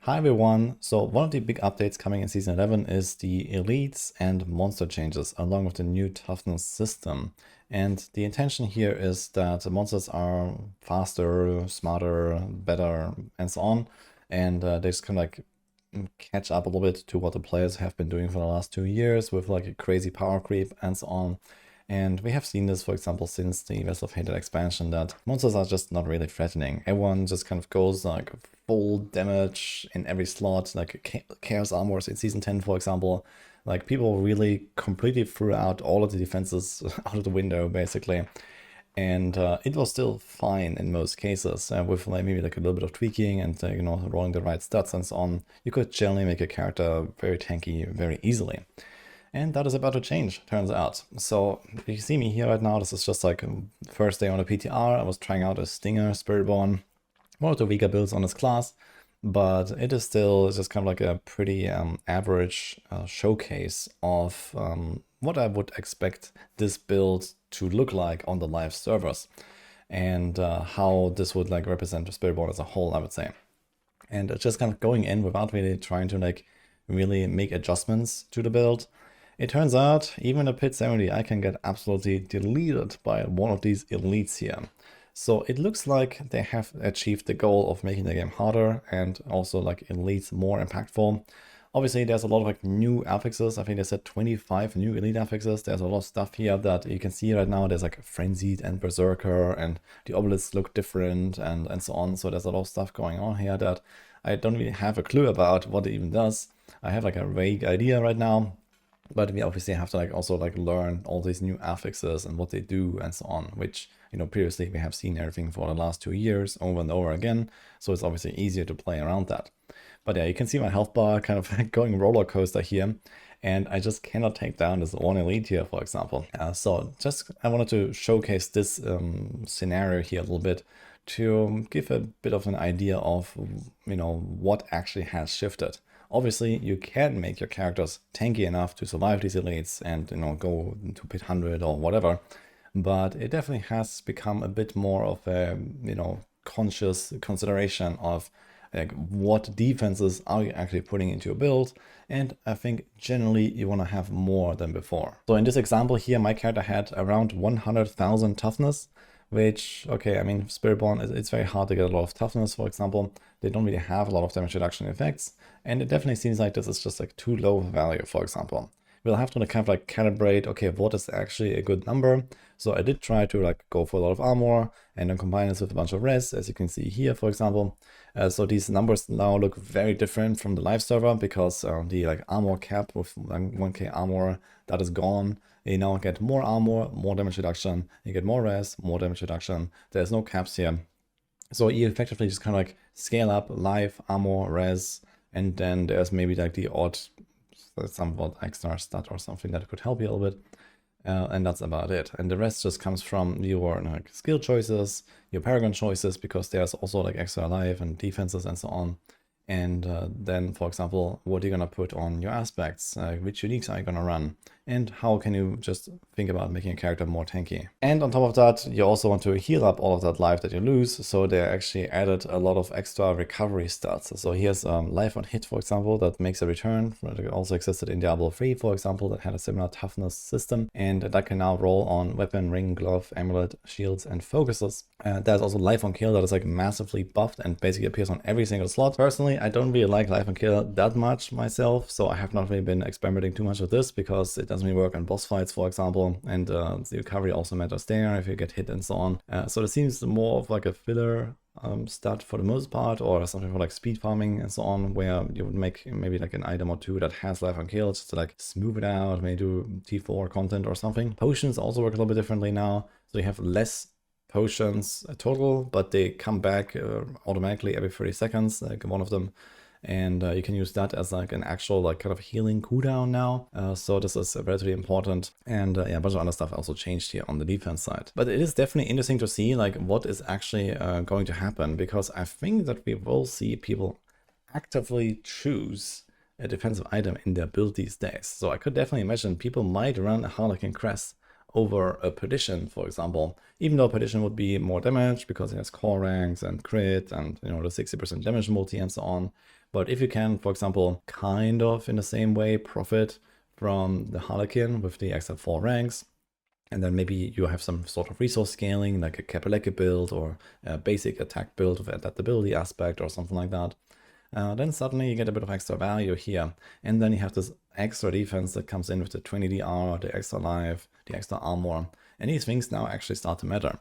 Hi everyone, so one of the big updates coming in Season 11 is the elites and monster changes along with the new toughness system. And the intention here is that the monsters are faster, smarter, better, and so on. And they just kind of like catch up a little bit to what the players have been doing for the last 2 years with like a crazy power creep and so on. And we have seen this, for example, since the Vessel of Hatred expansion, that monsters are just not really threatening. Everyone just kind of goes like full damage in every slot, like Chaos Armors in Season 10, for example. Like people really completely threw out all of the defenses out of the window, basically. And it was still fine in most cases, with like maybe like a little bit of tweaking and rolling the right stats and so on. You could generally make a character very tanky very easily. And that is about to change, turns out. So you see me here right now, this is just like first day on the PTR. I was trying out a Stinger Spiritborn, one of the weaker builds on this class, but it is still just kind of like a pretty average showcase of what I would expect this build to look like on the live servers, and how this would like represent the Spiritborn as a whole, I would say. And just kind of going in without really trying to like really make adjustments to the build. It turns out, even at Pit 70, I can get absolutely deleted by one of these elites here. So it looks like they have achieved the goal of making the game harder and also like elites more impactful. Obviously, there's a lot of like new affixes. I think they said 25 new elite affixes. There's a lot of stuff here that you can see right now. There's like Frenzied and Berserker, and the obelisks look different and so on. So there's a lot of stuff going on here that I don't really have a clue about what it even does. I have like a vague idea right now. But we obviously have to like also like learn all these new affixes and what they do and so on, which, previously we have seen everything for the last 2 years over and over again. So it's obviously easier to play around that. But yeah, you can see my health bar kind of going roller coaster here. And I just cannot take down this one elite here, for example. So just I wanted to showcase this scenario here a little bit to give a bit of an idea of, what actually has shifted. Obviously, you can make your characters tanky enough to survive these elites and go to pit 100 or whatever, but it definitely has become a bit more of a conscious consideration of like what defenses are you actually putting into your build, and I think generally you want to have more than before. So in this example here, my character had around 100,000 toughness, which, okay, I mean, Spiritborn, it's very hard to get a lot of toughness, for example. They don't really have a lot of damage reduction effects, and it definitely seems like this is just like too low of a value, for example. We'll have to kind of like calibrate, okay, what is actually a good number? So I did try to like go for a lot of armor and then combine this with a bunch of res, as you can see here, for example. So these numbers now look very different from the live server because the like armor cap with 1k armor, that is gone. You now get more armor, more damage reduction, you get more res, more damage reduction. There's no caps here. So you effectively just kind of like scale up live, armor, res, and then there's maybe like the odd somewhat extra stat or something that could help you a little bit. And that's about it. And the rest just comes from your like skill choices, your paragon choices, because there's also like extra life and defenses and so on. And then, for example, what are you gonna put on your aspects? Which uniques are you gonna run? And how can you just think about making a character more tanky? And on top of that, you also want to heal up all of that life that you lose. So they actually added a lot of extra recovery stats. So here's life on hit, for example, that makes a return. It also existed in Diablo 3, for example, that had a similar toughness system. And that can now roll on weapon, ring, glove, amulet, shields, and focuses. There's also life on kill that is like massively buffed and basically appears on every single slot. Personally, I don't really like life on kill that much myself, so I have not really been experimenting too much with this because it doesn't really work on boss fights, for example, and the recovery also matters there if you get hit and so on. So it seems more of like a filler stat for the most part, or something for like speed farming and so on, where you would make maybe like an item or two that has life on kill just to like smooth it out, maybe do T4 content or something. Potions also work a little bit differently now, so you have less potions total, but they come back automatically every 30 seconds, like one of them. And you can use that as like an actual like kind of healing cooldown now. So this is relatively important. And yeah, a bunch of other stuff also changed here on the defense side. But it is definitely interesting to see like what is actually going to happen, because I think that we will see people actively choose a defensive item in their build these days. So I could definitely imagine people might run a Harlequin Crest over a Perdition, for example, even though Perdition would be more damage because it has core ranks and crit and the 60% damage multi and so on. But if you can, for example, kind of in the same way profit from the Harlequin with the extra 4 ranks, and then maybe you have some sort of resource scaling, like a Capeleke build or a basic attack build with adaptability aspect or something like that, then suddenly you get a bit of extra value here. And then you have this extra defense that comes in with the 20 DR, the extra life, the extra armor. And these things now actually start to matter.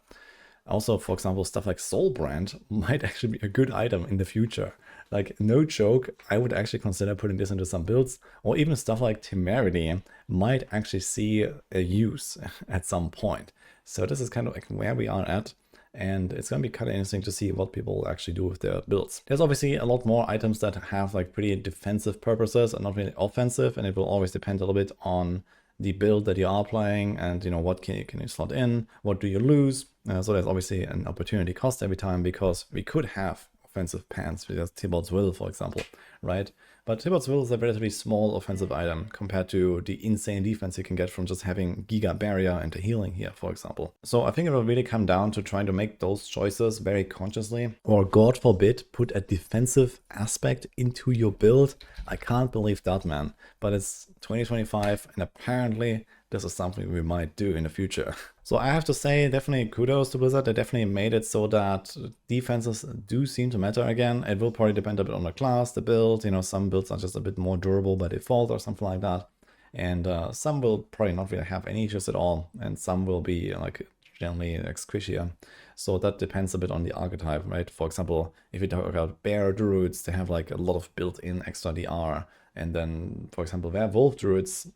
Also, for example, stuff like Soulbrand might actually be a good item in the future. Like, no joke, I would actually consider putting this into some builds, or even stuff like Temerity might actually see a use at some point. So this is kind of like where we are at, and it's going to be kind of interesting to see what people actually do with their builds. There's obviously a lot more items that have like pretty defensive purposes and not really offensive, and it will always depend a little bit on the build that you are playing and, you know, what can you slot in, what do you lose. So there's obviously an opportunity cost every time, because we could have offensive pants with Thibaut's Will, for example, right? But Thibaut's Will is a relatively small offensive item compared to the insane defense you can get from just having Giga Barrier and the healing here, for example. So I think it will really come down to trying to make those choices very consciously, or God forbid, put a defensive aspect into your build. I can't believe that, man. But it's 2025, and apparently this is something we might do in the future. So I have to say, definitely kudos to Blizzard. They definitely made it so that defenses do seem to matter again. It will probably depend a bit on the class, the build. You know, some builds are just a bit more durable by default or something like that. And some will probably not really have any issues at all. And some will be like generally like squishier. So that depends a bit on the archetype, right? For example, if you talk about bear druids, they have like a lot of built-in extra DR. And then, for example, werewolf druids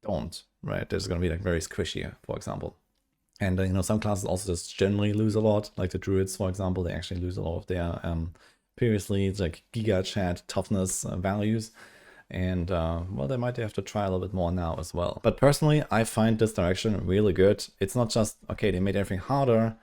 don't, right? There's going to be like very squishy, for example. And you know, some classes also just generally lose a lot, like the druids, for example. They actually lose a lot of their previously like giga chat toughness values. And well, they might have to try a little bit more now as well. But personally, I find this direction really good. It's not just, okay, they made everything harder.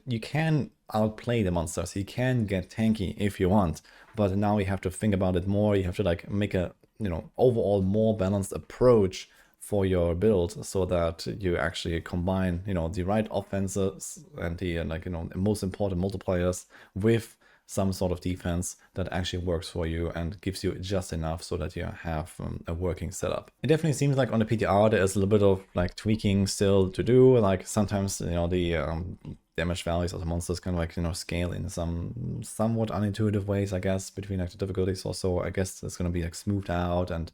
You can outplay the monsters. You can get tanky if you want. But now you have to think about it more. You have to like make a, you know, overall more balanced approach for your build, so that you actually combine, you know, the right offenses and the like, you know, most important multipliers with some sort of defense that actually works for you and gives you just enough so that you have a working setup. It definitely seems like on the PTR there is a little bit of like tweaking still to do. Like sometimes, you know, the damage values of the monsters kind of like, you know, scale in some somewhat unintuitive ways, I guess, between like the difficulties or so. I guess it's going to be like smoothed out, and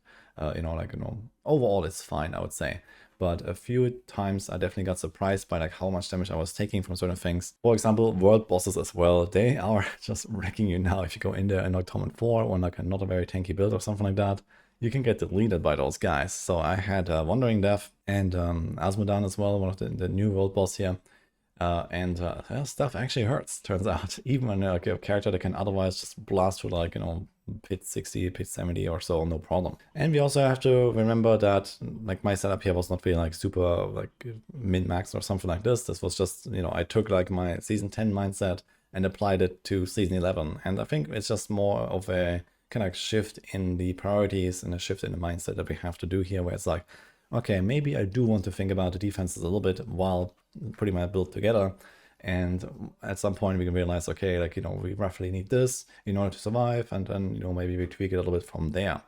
you know, like, you know, overall it's fine, I would say. But a few times I definitely got surprised by like how much damage I was taking from certain things. For example, world bosses as well. They are just wrecking you now. If you go in there and like Torment 4 or like not a very tanky build or something like that, you can get deleted by those guys. So I had Wandering Death and Asmodan as well, one of the new world boss here. Stuff actually hurts, turns out. Even when like a character that can otherwise just blast through like, you know, pit 60, pit 70 or so, no problem. And we also have to remember that like my setup here was not really like super like min-max or something like this. This was just, you know, I took like my season 10 mindset and applied it to season 11. And I think it's just more of a kind of shift in the priorities and a shift in the mindset that we have to do here, where it's like, okay, maybe I do want to think about the defenses a little bit while putting my build together. And at some point we can realize, okay, like, you know, we roughly need this in order to survive, and then, you know, maybe we tweak it a little bit from there.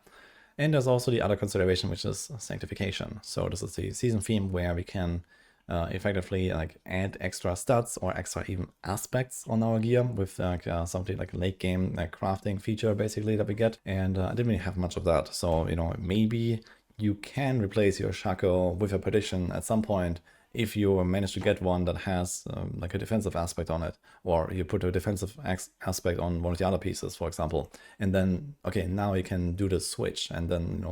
And there's also the other consideration, which is sanctification. So this is the season theme where we can effectively like add extra stats or extra even aspects on our gear with like something like a late game crafting feature basically that we get. And I didn't really have much of that. So, you know, maybe you can replace your Shaco with a Perdition at some point if you manage to get one that has like a defensive aspect on it, or you put a defensive aspect on one of the other pieces, for example, and then, okay, now you can do the switch and then,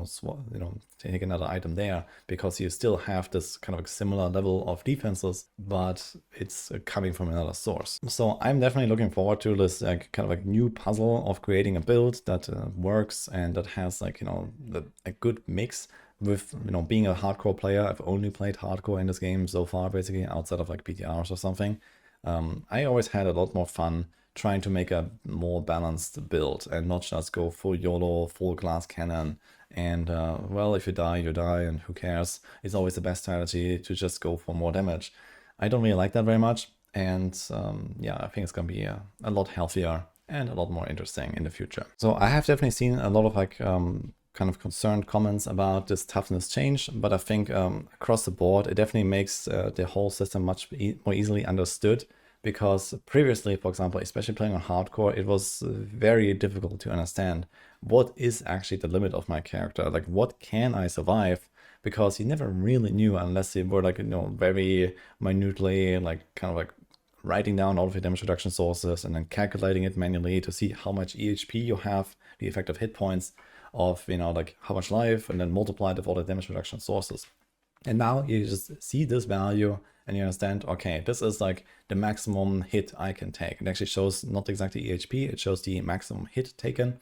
you know, take another item there, because you still have this kind of similar level of defenses, but it's coming from another source. So I'm definitely looking forward to this kind of like new puzzle of creating a build that works and that has like, you know, a good mix with, you know, being a hardcore player. I've only played hardcore in this game so far, basically, outside of like PTRs or something. I always had a lot more fun trying to make a more balanced build and not just go full YOLO, full glass cannon. And well, if you die, you die, and who cares? It's always the best strategy to just go for more damage. I don't really like that very much. And yeah, I think it's going to be a lot healthier and a lot more interesting in the future. So I have definitely seen a lot of like kind of concerned comments about this toughness change, but I think across the board, it definitely makes the whole system much more easily understood, because previously, for example, especially playing on hardcore, it was very difficult to understand what is actually the limit of my character, like what can I survive, because you never really knew unless you were like, very minutely, like kind of like writing down all of your damage reduction sources and then calculating it manually to see how much EHP you have, the effective hit points of, like how much life, and then multiply it with all the damage reduction sources. And now you just see this value and you understand, okay, this is like the maximum hit I can take. It actually shows not exactly EHP, it shows the maximum hit taken.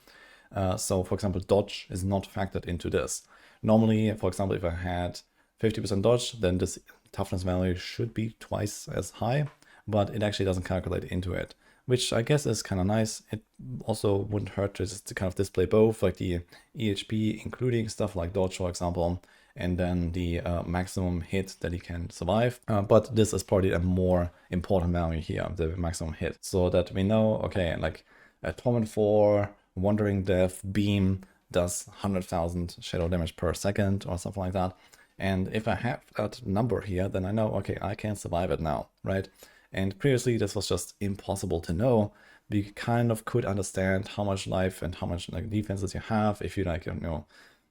So for example, dodge is not factored into this. Normally, for example, if I had 50% dodge, then this toughness value should be twice as high, but it actually doesn't calculate into it, which I guess is kind of nice. It also wouldn't hurt to just kind of display both, like the EHP, including stuff like dodge, for example, and then the maximum hit that he can survive. But this is probably a more important value here, the maximum hit, so that we know, okay, like a Torment 4 Wandering Death Beam does 100,000 shadow damage per second or something like that. And if I have that number here, then I know, okay, I can survive it now, right? And previously this was just impossible to know. We kind of could understand how much life and how much like defenses you have if you like,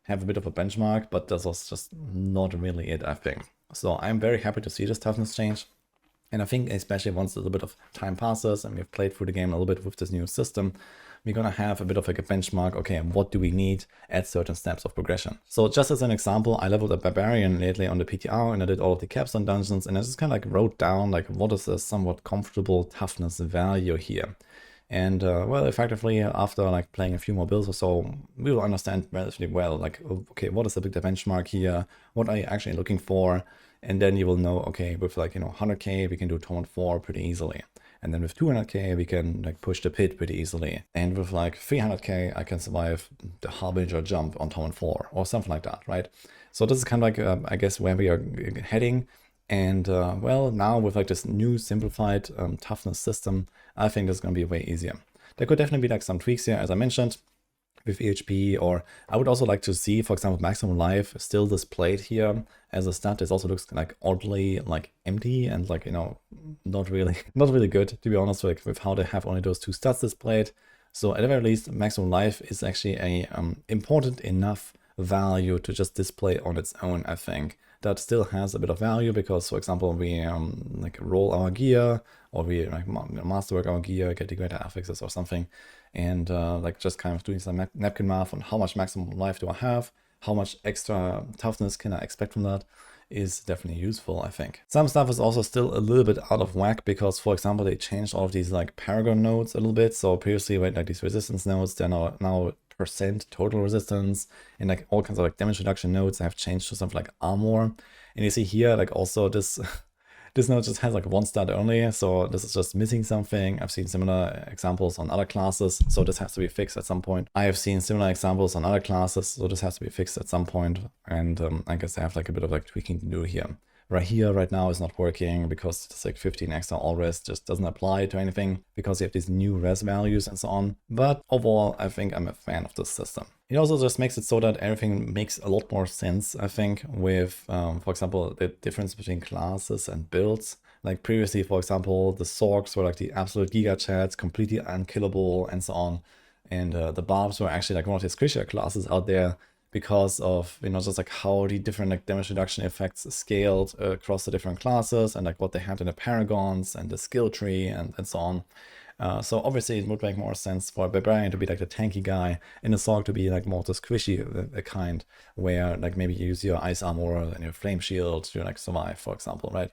have a bit of a benchmark, but this was just not really it, I think. So I'm very happy to see this toughness change. And I think especially once a little bit of time passes and we've played through the game a little bit with this new system, we're gonna have a bit of like a benchmark, okay, what do we need at certain steps of progression? So just as an example, I leveled a Barbarian lately on the PTR and I did all of the capstone dungeons, and I just kind of like wrote down like what is a somewhat comfortable toughness value here. And well, effectively after like playing a few more builds or so, we will understand relatively well, like, okay, what is the benchmark here? What are you actually looking for? And then you will know, okay, with like, 100k, we can do Torment 4 pretty easily. And then with 200k, we can like push the pit pretty easily. And with like 300k, I can survive the Harbinger jump on Torment 4 or something like that, right? So this is kind of like, I guess, where we are heading. And well, now with like this new simplified toughness system, I think this is going to be way easier. There could definitely be like some tweaks here, as I mentioned, with EHP, or I would also like to see, for example, maximum life still displayed here as a stat. This also looks like oddly like empty and like, not really good, to be honest, like with how they have only those two stats displayed. So at the very least, maximum life is actually a important enough value to just display on its own, I think. That still has a bit of value because, for example, we like roll our gear, or we like masterwork our gear, get the greater affixes or something, and like just kind of doing some napkin math on how much maximum life do I have, how much extra toughness can I expect from that, is definitely useful, I think. Some stuff is also still a little bit out of whack because, for example, they changed all of these like paragon nodes a little bit. So previously, right, like these resistance nodes, they're now percent total resistance, and like all kinds of like damage reduction nodes have changed to something like armor. And you see here, like also this this node just has like one stat only, so this is just missing something. I've seen similar examples on other classes, so this has to be fixed at some point. I have seen similar examples on other classes, so this has to be fixed at some point. And I guess I have like a bit of like tweaking to do here. Right here, right now is not working because it's like 15 extra all res just doesn't apply to anything because you have these new res values and so on. But overall, I think I'm a fan of this system. It also just makes it so that everything makes a lot more sense, I think, with, for example, the difference between classes and builds. Like previously, for example, the Sorks were like the absolute Giga Chats, completely unkillable and so on. And the Barbs were actually like one of the squishier classes out there, because of, just like how the different like damage reduction effects scaled across the different classes, and like what they had in the paragons and the skill tree and so on. So obviously it would make more sense for a Barbarian to be like the tanky guy, and a Sork to be like more the squishy kind, where like maybe you use your ice armor and your flame shield to like survive, for example, right?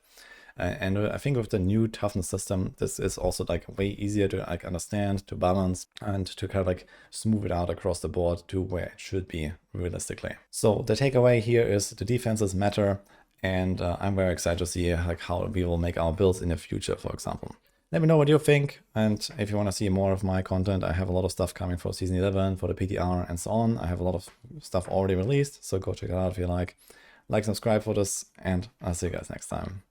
And I think with the new toughness system, this is also like way easier to like understand, to balance, and to kind of like smooth it out across the board to where it should be realistically. So the takeaway here is the defenses matter, and I'm very excited to see like how we will make our builds in the future, for example. Let me know what you think, and if you want to see more of my content, I have a lot of stuff coming for Season 11, for the PTR, and so on. I have a lot of stuff already released, so go check it out if you like. Like, subscribe for this, and I'll see you guys next time.